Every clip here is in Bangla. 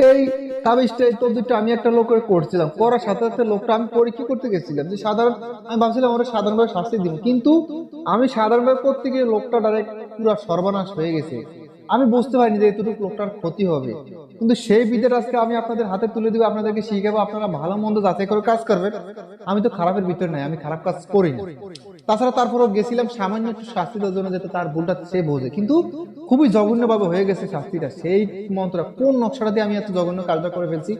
এই তাবিজটা এই তদবিরটা আমি একটা লোকের করছিলাম, করার সাথে সাথে লোকটা আমি পরীক্ষা করতে গেছিলাম যে সাধারণ, আমি ভাবছিলাম ওরা সাধারণভাবে শাস্তি দিব, কিন্তু আমি সাধারণভাবে করতে গিয়ে লোকটা ডাইরেক্ট পুরো সর্বনাশ হয়ে গেছে। আমি বুঝতে পারিনি যে এতটুকু লোকটার ক্ষতি হবে, কিন্তু সেই বিদ্যাটা আজকে আমি আপনাদের হাতে তুলে দিব, আপনাদেরকে শিখাবো, আপনারা ভালো মন্দ যাচাই করে কাজ করবেন। আমি তো খারাপের ভিতরে নাই, আমি খারাপ কাজ করিনি। তাছাড়া তারপরও গেছিলাম সামান্য একটু শাস্তি দেওয়ার জন্য, যাতে তার ভুলটা সে বোঝে, কিন্তু খুবই জঘন্য ভাবে হয়ে গেছে শাস্তিটা। সেই মন্ত্রটা কোন নকশাটা দিয়ে আমি এত জঘন্য কাজটা করে ফেলছি,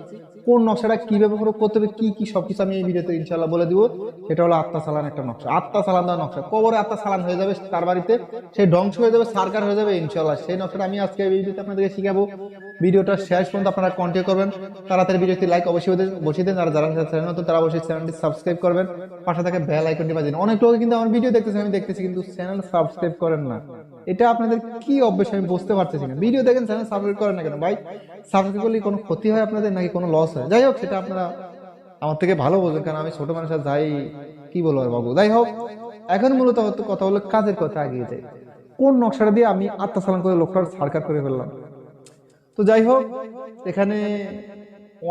কোন নকশাটা কিভাবে প্রয়োগ করতে হবে, কি কি সবকিছু আমি এই ভিডিওতে ইনশাল্লাহ বলে দিব। সেটা হলো আত্মা চালান একটা নকশা, আত্মা চালান দেওয়া নকশা। কবরে আত্মা চালান হয়ে যাবে তার বাড়িতে, সেই ধ্বংস হয়ে যাবে, সারকার হয়ে যাবে ইনশাল্লাহ। সেই নকশাটা আমি আজকে এই ভিডিওতে আপনাদেরকে শিখাবো। ভিডিওটা শেষ পর্যন্ত আপনারা কন্টিনিউ করবেন। তাড়াতাড়ি ভিডিওতে লাইক অবশ্যই বসিয়ে দেন, আর যারা চ্যানেল নতুন তারা অবশ্যই চ্যানেলটি সাবস্ক্রাইব করবেন, পাশে থাকে বেল আইকনটি বাজিয়ে দিন। অনেক লোক কিন্তু আমার ভিডিও দেখতেছে, আমি দেখতেছি, কিন্তু চ্যানেল সাবস্ক্রাইব করেন না। এটা আপনাদের কি অভ্যাস আমি বুঝতে পারতেছি না। ভিডিও দেখেন, চ্যানেল সাবস্ক্রাইব করেন না কেন ভাই? সাবস্ক্রাইব করলে কোনো ক্ষতি হয় আপনাদের নাকি কোনো লস হয়? যাই হোক, সেটা আপনারা আমার থেকে ভালো বোঝেন, কারণ আমি ছোট মানুষ আর যাই কি বলবো আর বাবু। যাই হোক, এখন মূলত কথা হলো কাজের কথা, এগিয়ে যাই। কোন নকশাটা দিয়ে আমি আত্মসালান করে লোকটার সারকার করে ফেললাম? তো যাই হোক, এখানে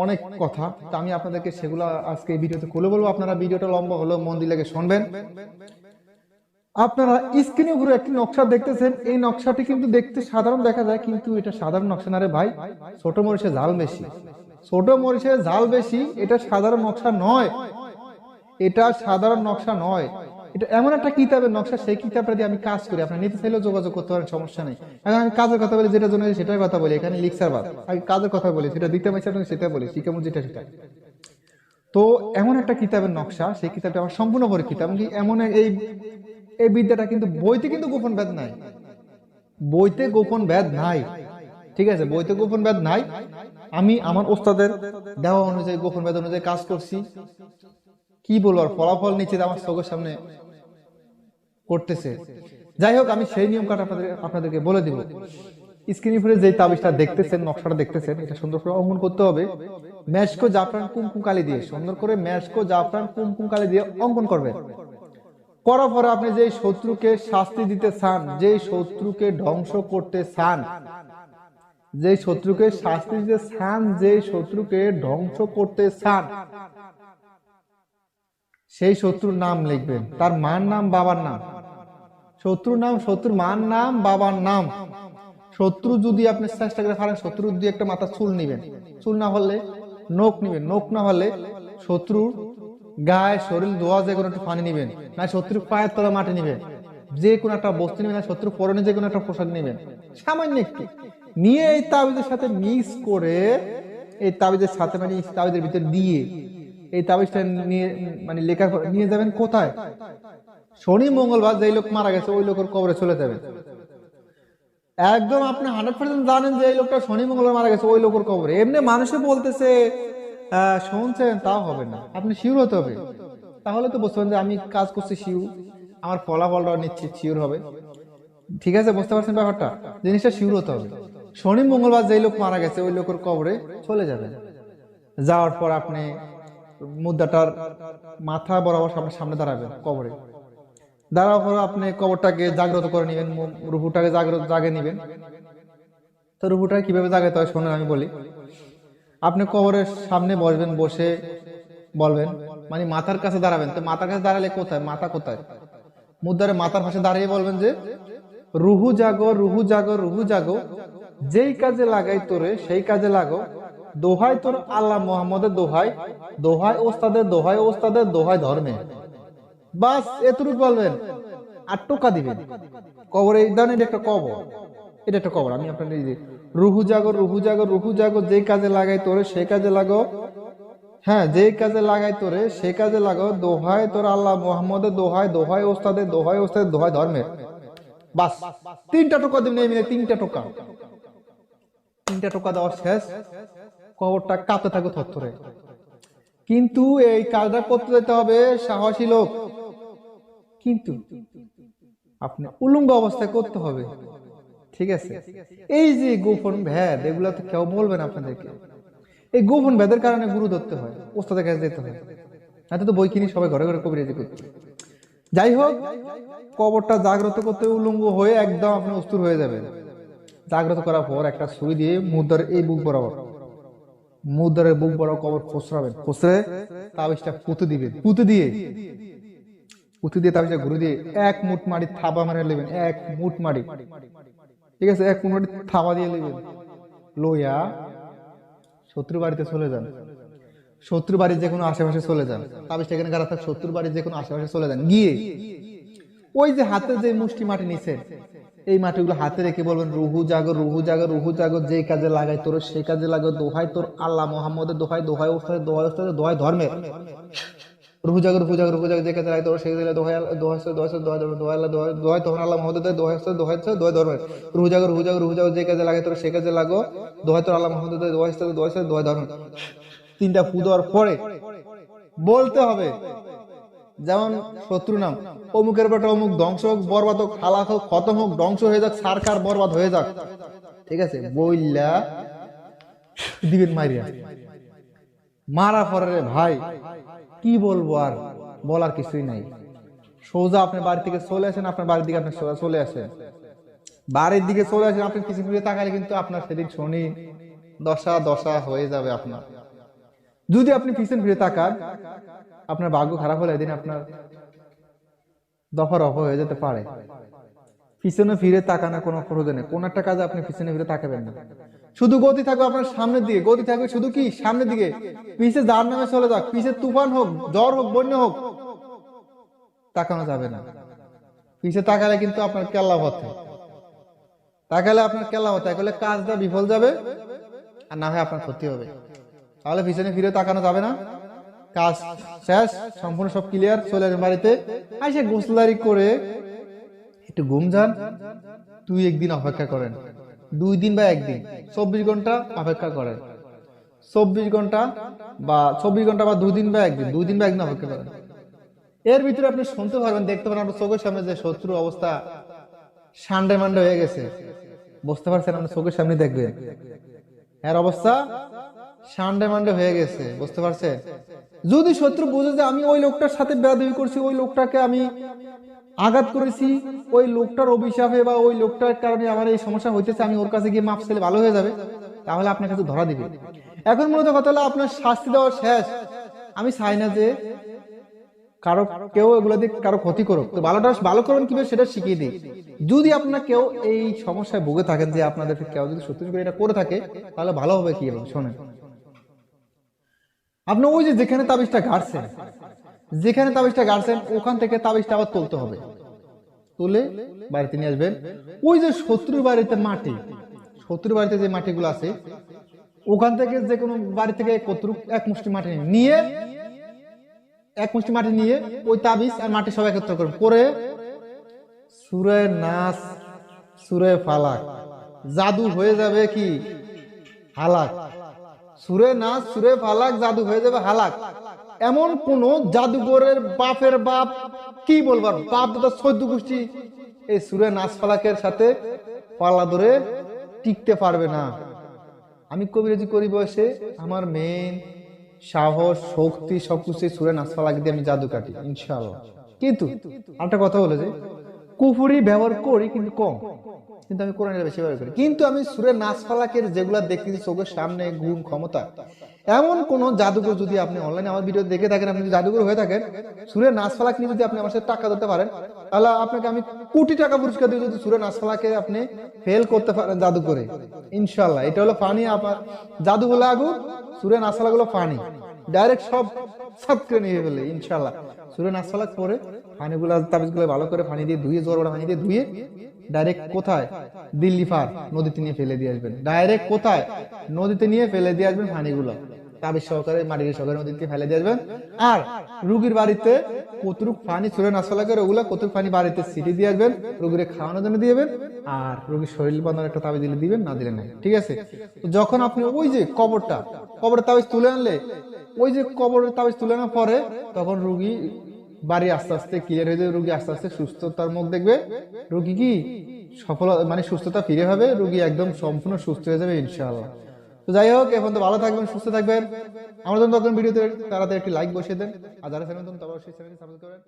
অনেক কথা, তো আমি আপনাদেরকে সেগুলো আজকে এই ভিডিওতে খুলে বলবো। আপনারা ভিডিওটা লম্বা হলেও মন দিয়ে শুনবেন। আপনারা স্ক্রিনে উপরে একটি নকশা দেখতেছেন, এই নকশাটি কিন্তু দেখতে সাধারণ দেখা যায়, কিন্তু এটা সাধারণ নকশা না রে ভাই। ছোট মরিচের ঝাল বেশি, ছোট মরিচের ঝাল বেশি। এটা সাধারণ নকশা নয়, এটা সাধারণ নকশা নয়। এটা এমন একটা কিতাবের নকশা, সেই কিতাবটা দিয়ে আমি কাজ করি। আপনার নিতে চাইলেও যোগাযোগ করতে পারেন, সমস্যা নেই। এখন আমি কাজের কথা বলি, যেটা জন্য সেটার কথা বলি। এখানে লিখসার বাদ, আমি কাজের কথা বলি, সেটা দিতে পারছি আপনাকে, সেটা বলি শিখামো যেটা সেটা। তো এমন একটা কিতাবের নকশা, সেই কিতাবটা আমার সম্পূর্ণ পরীক্ষিত। এমনকি এমন এই এই বিদ্যাটা কিন্তু বইতে কিন্তু গোপন ভেদ নাই, বইতে গোপন ভেদ নাই। ঠিক আছে, বইতে গোপন ভেদ নাই। আমি আমার ওস্তাদের দেওয়া অনুযায়ী, গোপন ভেদ অনুযায়ী কাজ করছি। কি বলবো, আর ফলাফল নিচে আমার চোখের সামনে করতেছে। যাই হোক, আমি সেই নিয়ম কাটা আপনাদেরকে বলে দিব। স্ক্রিন উপরে যে তাবিজটা দেখতেছেন, নকশাটা দেখতেছেন, এটা সুন্দর করে অঙ্কন করতে হবে। মেশকো জাফরান কুমকুম কালি দিয়ে, সুন্দর করে মেশকো জাফরান কুমকুম কালি দিয়ে অঙ্কন করবেন। করার পরে আপনি যেই শত্রুকে শাস্তি দিতে চান, যেই শত্রুকে ধ্বংস করতে চান, যেই শত্রুকে শাস্তি দিতে চান, যেই শত্রুকে ধ্বংস করতে চান, সেই শত্রুর নাম লিখবেন, তার মার নাম, বাবার নাম। শত্রুর নাম, শত্রুর মার নাম, বাবার নাম। শত্রু যদি আপনি চেষ্টা করে পারেন, শত্রুর দিয়ে একটা মাথা চুল নিবেন, চুল না হলে নখ নিবেন, নখ না হলে শত্রুর গায়ে শরীর ধোয়া যে কোনো একটা পানি নিবেন, না শত্রুর পায়ের তলা মাটি নিবেন, যে কোনো একটা বস্তু নিবেন, না শত্রুর পরনে যে কোনো একটা পোশাক নিবেন, সামান্য একটু নিয়ে এই তাবিজের সাথে মিক্স করে, এই তাবিজের সাথে মানে তাবিজের ভিতরে দিয়ে এই তাবিজটা নিয়ে মানে লেখা নিয়ে যাবেন কোথায়? শনি মঙ্গলবার যেই লোক মারা গেছে ওই লোকের কবরে চলে যাবেন। একদম আপনি 100% জানেন যে এই লোকটা শনি মঙ্গলবার মারা গেছে, ওই লোকের কবরে। এমনি মানুষে বলতেছে শুনছেন, তাও হবে না, আপনি শিওর হতে হবে। তাহলে তো বুঝতে পারেন যে আমি কাজ করছি শিওর, আমার ফলাফলটা নিশ্চিত শিওর হবে। ঠিক আছে, বুঝতে পারছেন ব্যাপারটা? জিনিসটা শিওর হতে হবে। শনি মঙ্গলবার যেই লোক মারা গেছে ওই লোকের কবরে চলে যাবেন। যাওয়ার পর আপনি মুদ্রাটার মাথা বরাবর সামনে দাঁড়াবেন কবরে। দাঁড়ার পর আপনি কবরটাকে জাগ্রত করে নেবেন, রুহুটাকে জাগে নেবেন। তো রুহুটাকে কিভাবে জাগাতে হয় শোনেন, আমি বলি। আপনি কবরের সামনে বসবেন, বসে বলবেন, মানে মাথার কাছে দাঁড়াবেন। তো মাথার কাছে দাঁড়ালে কোথায়, মাথা কোথায়? মুদ্রার মাথার পাশে দাঁড়িয়ে বলবেন যে রুহু জাগো, রুহু জাগো, রুহু জাগো, যেই কাজে লাগাই তোরে সেই কাজে লাগো, দোহাই তোর আল্লাহ মোহাম্মদের দোহাই, দোহাই ওস্তাদের, দোহাই ওস্তাদের, দোহাই ধর্মে। বাস এতটুকু বলবেন আর টোকা দিবেন কবরে। এই ধরনের এটা একটা কবর, এটা একটা কবর। আমি আপনার রুহু জাগো, রুহু জাগো, রুহু জাগো, যে কাজে লাগাই তোরে সেই কাজে লাগো, হ্যাঁ যে কাজে লাগাই তোরে সেই কাজে লাগো, দোহাই তোর আল্লাহ মোহাম্মদের দোহাই, দোহাই ওস্তাদের, দোহাই ওস্তাদের, দোহাই ধর্মের। বাস তিনটা টোকা দিবেন, এই মিলে তিনটা টোকা। তিনটা টোকা দেওয়া শেষ, কবরটা কাঁপতে থাকবে থরথরে। কিন্তু এই কাজটা করতে যেতে হবে সাহসী লোক, কিন্তু আপনি উলঙ্গ অবস্থায় করতে হবে। ঠিক আছে, এই যে গোপন ভেদ, এগুলা তো কেউ বলবেন আপনাদেরকে। এই গোপন ভেদের কারণে গুরু ধরতে হয়, ওস্তাদের কাছে যেতে হয়, এত তো বই কিনি সবাই ঘরে ঘরে কবিরাজি করতে। যাই হোক, কবরটা জাগ্রত করতে উলঙ্গ হয়ে একদম আপনি অস্থির হয়ে যাবেন। জাগ্রত করার পর একটা সুই দিয়ে মুদ্রার এই বুক বরাবর মুখ ধরে বুক বড় কবর ফসরাবেন, ফসরে তাবিজটা পুঁতে দিবেন, পুঁতে দিয়ে তাবিজটা ঘুরে দিয়ে এক মুঠ মাটি থাবা মারে নেবেন, এক মুঠ মাটি, ঠিক আছে, এক মুঠ মাটি থাবা দিয়ে নেবেন, লইয়া শত্রু বাড়িতে চলে যান, শত্রু বাড়ির যে কোনো আশেপাশে চলে যান, তাবিজটা এখানে গাড়া থাক, শত্রু বাড়ির যে কোনো আশেপাশে চলে যান, গিয়ে ওই যে হাতে যে মুষ্টি মাটি নিছেন এই মাটিগুলো হাতে রেখে বলবেন রুহু জাগো, রুহু জাগো, রুহু জাগো, যে কাজে লাগাই তোর সেই কাজে লাগো, দোহাই তোর আল্লাহ মোহাম্মদের দোহাই, দোহাই ওস্তাদের, দোহাই ওস্তাদের, দোহাই ধর্মের, রুহু জাগো, রুহু জাগো, রুহু জাগো, যে কাজে লাগাই তোর সেই কাজে দোহাই, দোহাই দোহাই দোহাই দোহাই আল্লাহ, দোহাই দোহাই তখন আল্লাহ মোহাম্মদের দোহাই ওস্তাদের, দোহাই দোহাই ধর্মের, রুহু জাগো, রুহু জাগো, রুহু জাগো, যে কাজে লাগাই তোর সেই কাজে লাগো, দোহাই তোর আল্লাহ মোহাম্মদের দোহাই ওস্তাদের, দোহাই দোহাই ধর্মের। তিনটা ফু দেওয়ার পরে বলতে হবে যেমন শত্রু নাম অমুকের বেটা অমুক, ধ্বংস হোক, বরবাদ হোক, হালাক হোক, খতম হোক, ধ্বংস হয়ে যাক, সারকার বরবাদ হয়ে যাক, ঠিক আছে, বইলা দিবেন মারিয়া। মারা পরে ভাই কি বলবো, আর বলার কিছুই নাই। সোজা আপনার বাড়ি থেকে চলে আসেন, আপনার বাড়ির দিকে আপনি সোজা চলে আসেন, বাড়ির দিকে চলে আসেন, আপনি কিছু ফিরে তাকালে কিন্তু আপনার সেদিন শনি দশা দশা হয়ে যাবে আপনার। যদি আপনি পিছন ফিরে তাকান আপনার ভাগ্য খারাপ হলে এদিন আপনার দফা রফা হয়ে যেতে পারে। পিছনে ফিরে তাকানো কোনো প্রয়োজন নেই, কোন একটা কাজে আপনি পিছনে ফিরে তাকাবেন না, শুধু গতি থাকবে আপনার সামনের দিকে, গতি থাকবে শুধু কি সামনের দিকে, পিছে যার নামে চলে যাক, পিছে তুফান হোক, ঝড় হোক, বন্যা হোক, তাকানো যাবে না। পিছে তাকালে কিন্তু আপনার কেল্লা পথে, তাকালে আপনার কেল্লা পথে, তাহলে কাজটা বিফল যাবে আর না হয় আপনার ক্ষতি হবে। তাহলে পিছনে ফিরে তাকানো যাবে না, কাজ শেষ, সম্পূর্ণ সব ক্লিয়ার, চলে আসেন বাড়িতে, আইসে গোসলারি করে একটু ঘুম যান, 2-1 দিন অপেক্ষা করেন, 2 দিন বা 1 দিন, 24 ঘন্টা অপেক্ষা করেন, 24 ঘন্টা বা 24 ঘন্টা বা 2 দিন বা 1 দিন, 2 দিন বা 1 দিন অপেক্ষা করেন। এর ভিতরে আপনি শুনতে পারবেন, দেখতে পারেন আপনার চোখের সামনে যে শত্রু অবস্থা সান্ডে মান্ডে হয়ে গেছে, বুঝতে পারছেন, আপনার চোখের সামনে দেখবেন এর অবস্থা সান্ডে মান্ডে হয়ে গেছে, বুঝতে পারছেন। যদি শত্রু বুঝে যে আমি ওই লোকটার সাথে বেয়াদবি করছি, ওই লোকটাকে আমি আঘাত করেছি, ওই লোকটার অভিশাপে বা ওই লোকটার কারণে আমার এই সমস্যা হইতেছে, আমি ওর কাছে গিয়ে মাপ চাইলে ভালো হয়ে যাবে, তাহলে আপনার কাছে ধরা দিবে। এখন মূলত কথা হলো আপনার শাস্তি দেওয়া শেষ। আমি চাই না যে কারো কেউ এগুলো দিয়ে কারো ক্ষতি করুক, তো ভালোটা ভালো করবেন কিভাবে সেটা শিখিয়ে দিই। যদি আপনার কেউ এই সমস্যায় ভুগে থাকেন যে আপনাদের কেউ যদি সত্যি করে এটা করে থাকে, তাহলে ভালো হবে কি হবে শোনেন। আপনি ওই যে যেখানে তাবিজটা গাড়ছেন, যেখানে তাবিজটা গাড়ছেন ওখান থেকে তাবিজটা আবার তুলতে হবে, তুলে বাড়িতে নিয়ে আসবেন। ওই যে শত্রুর বাড়িতে মাটি, শত্রুর বাড়িতে যে মাটিগুলো আছে ওখান থেকে যে কোনো বাড়ি থেকে এক মুষ্টি মাটি নিয়ে, এক মুষ্টি মাটি নিয়ে ওই তাবিজ আর মাটি সব একত্র করবেন, করে সূরা নাস, সূরা ফালাক, জাদু হয়ে যাবে কি হালাক, সূরা নাস, সূরা ফালাক, জাদু হয়ে যাবে হালাক। এমন কোন জাদুঘরের বাপের বাপ কি বলবার বাপ দাদা 14 গোষ্ঠী এই সূরা নাস ফালাকের সাথে পাল্লা ধরে টিকতে পারবে না। আমি কবিরাজি করি বয়সে আমার মেন সাহস শক্তি সবকিছু সূরা নাস ফালাক দিয়ে আমি জাদু কাটি ইনশাআল্লাহ। কিন্তু একটা কথা বলে যে কুফরি ব্যবহার করি কিন্তু কম, কিন্তু আমি কোরআনের বেশি ব্যবহার করি। কিন্তু আমি সূরা নাস ফালাকের যেগুলা দেখতেছি চোখের সামনে গুণ ক্ষমতা, এমন কোন জাদুঘর যদি আপনি অনলাইনে আমার ভিডিও দেখে থাকেন, আপনি যদি জাদুঘর হয়ে থাকেন, সূরা নাস ফালাক নিয়ে যদি আপনি আমার সাথে টাকা দিতে পারেন, তাহলে আপনাকে আমি কোটি টাকা পুরস্কার দিব যদি সূরা নাস ফালাকে আপনি ফেল করতে পারেন জাদু করে ইনশাআল্লাহ। এটা হলো ফানি, আপনার জাদু হলো আগুন, সূরা নাস ফালাক হলো ফানি, ডাইরেক্ট সব করে নিয়ে ফেলে ইনশাআল্লাহ। সূরা নাস ফালাক পরে ফানিগুলো তাবিজগুলো ভালো করে পানি দিয়ে ধুয়ে, জোর পানি দিয়ে ধুয়ে ডাইরেক্ট কোথায় দিল্লি পার নদীতে নিয়ে ফেলে দিয়ে আসবেন, ডাইরেক্ট কোথায় নদীতে নিয়ে ফেলে দিয়ে আসবেন পানিগুলো, তাবিজ সহকারে মাটির সহকারে নদীতে ফেলে দিয়ে আসবেন। আর রুগীর বাড়িতে কতটুক পানি সূরা নাস ফালাকের ওগুলা কতটুক পানি বাড়িতে ছিটিয়ে দিয়ে আসবেন, রুগীরে খাওয়ানোর জন্য দিবেন, আর রুগীর শরীর বাঁধানোর একটা তাবিজ দিলে দিবেন, না দিলে নাই, ঠিক আছে। তো যখন আপনি ওই যে কবরের তাবিজ তুলে আনলে, ওই যে কবরের তাবিজ তুলে আনার পরে তখন রুগী বাড়ি আস্তে আস্তে ক্লিয়ার হয়ে যাবে, রুগী আস্তে আস্তে সুস্থতার মুখ দেখবে, রুগী কি সফলতা মানে সুস্থতা ফিরে হবে, রুগী একদম সম্পূর্ণ সুস্থ হয়ে যাবে ইনশাআল্লাহ। তো যাই হোক, এখন তো ভালো থাকবেন, সুস্থ থাকবেন। আমার জন্য ভিডিওতে তাড়াতাড়ি একটি লাইক বসিয়ে দেন, আর যারা চ্যানেল নতুন তারা অবশ্যই চ্যানেলটি সাবস্ক্রাইব করেন।